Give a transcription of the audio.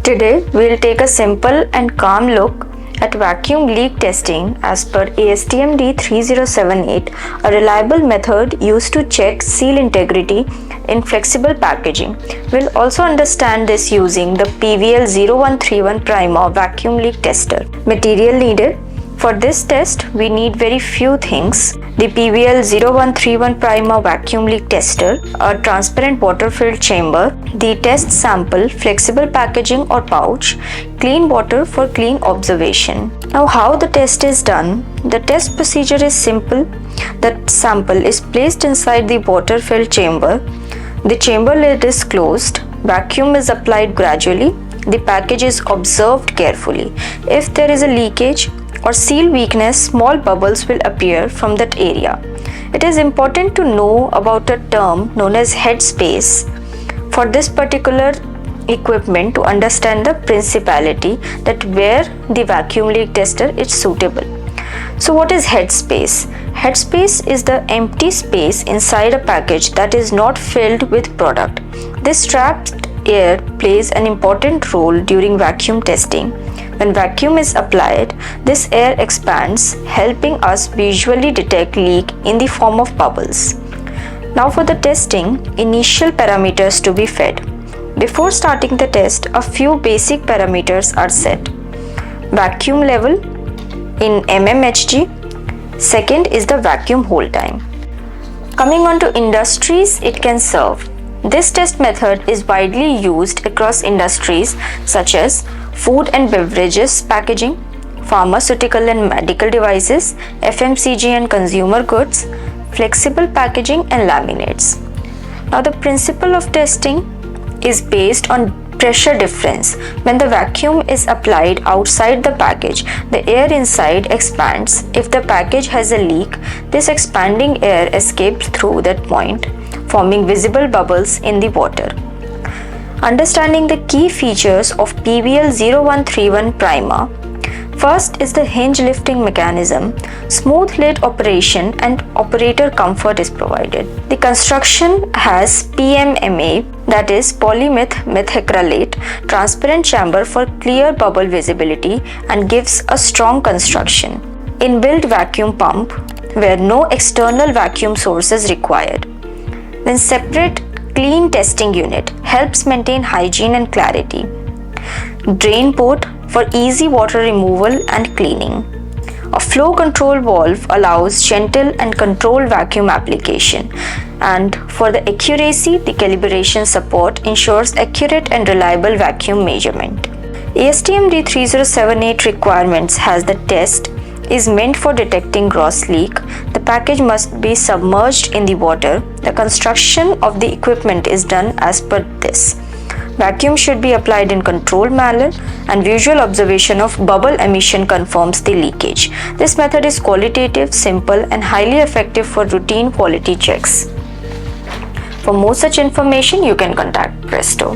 Today, we'll take a simple and calm look at vacuum leak testing as per ASTM D3078, a reliable method used to check seal integrity in flexible packaging. We'll also understand this using the PVL0131 primer vacuum leak tester. Material needed. For this test, we need very few things. The PVL0131 primer vacuum leak tester, a transparent water-filled chamber, the test sample, flexible packaging or pouch, clean water for clean observation. Now, how the test is done? The test procedure is simple. The sample is placed inside the water-filled chamber. The chamber lid is closed. Vacuum is applied gradually. The package is observed carefully. If there is a leakage or seal weakness, small bubbles will appear from that area. It is important to know about a term known as head space for this particular equipment to understand the principality that where the vacuum leak tester is suitable. So what is head space? Head space is the empty space inside a package that is not filled with product. This trapped air plays an important role during vacuum testing. When vacuum is applied, this air expands, helping us visually detect leak in the form of bubbles. Now for the testing, initial parameters to be fed. Before starting the test, a few basic parameters are set. Vacuum level in mmHg. Second is the vacuum hold time. Coming on to industries it can serve. This test method is widely used across industries such as food and beverages packaging, pharmaceutical and medical devices, FMCG and consumer goods, flexible packaging and laminates. Now the principle of testing is based on pressure difference. When the vacuum is applied outside the package, the air inside expands. If the package has a leak, this expanding air escapes through that point, forming visible bubbles in the water. Understanding the key features of PVL0131 primer. First is the hinge lifting mechanism. Smooth lid operation and operator comfort is provided. The construction has PMMA, that is polymethylmethacrylate, transparent chamber for clear bubble visibility and gives a strong construction. Inbuilt vacuum pump where no external vacuum source is required. Then separate clean testing unit helps maintain hygiene and clarity. Drain port for easy water removal and cleaning. A flow control valve allows gentle and controlled vacuum application. And for the accuracy, the calibration support ensures accurate and reliable vacuum measurement. ASTM D3078 requirements has the test is meant for detecting gross leak. The package must be submerged in the water. The construction of the equipment is done as per this. Vacuum should be applied in controlled manner and visual observation of bubble emission confirms the leakage. This method is qualitative, simple and highly effective for routine quality checks. For more such information, you can contact Presto.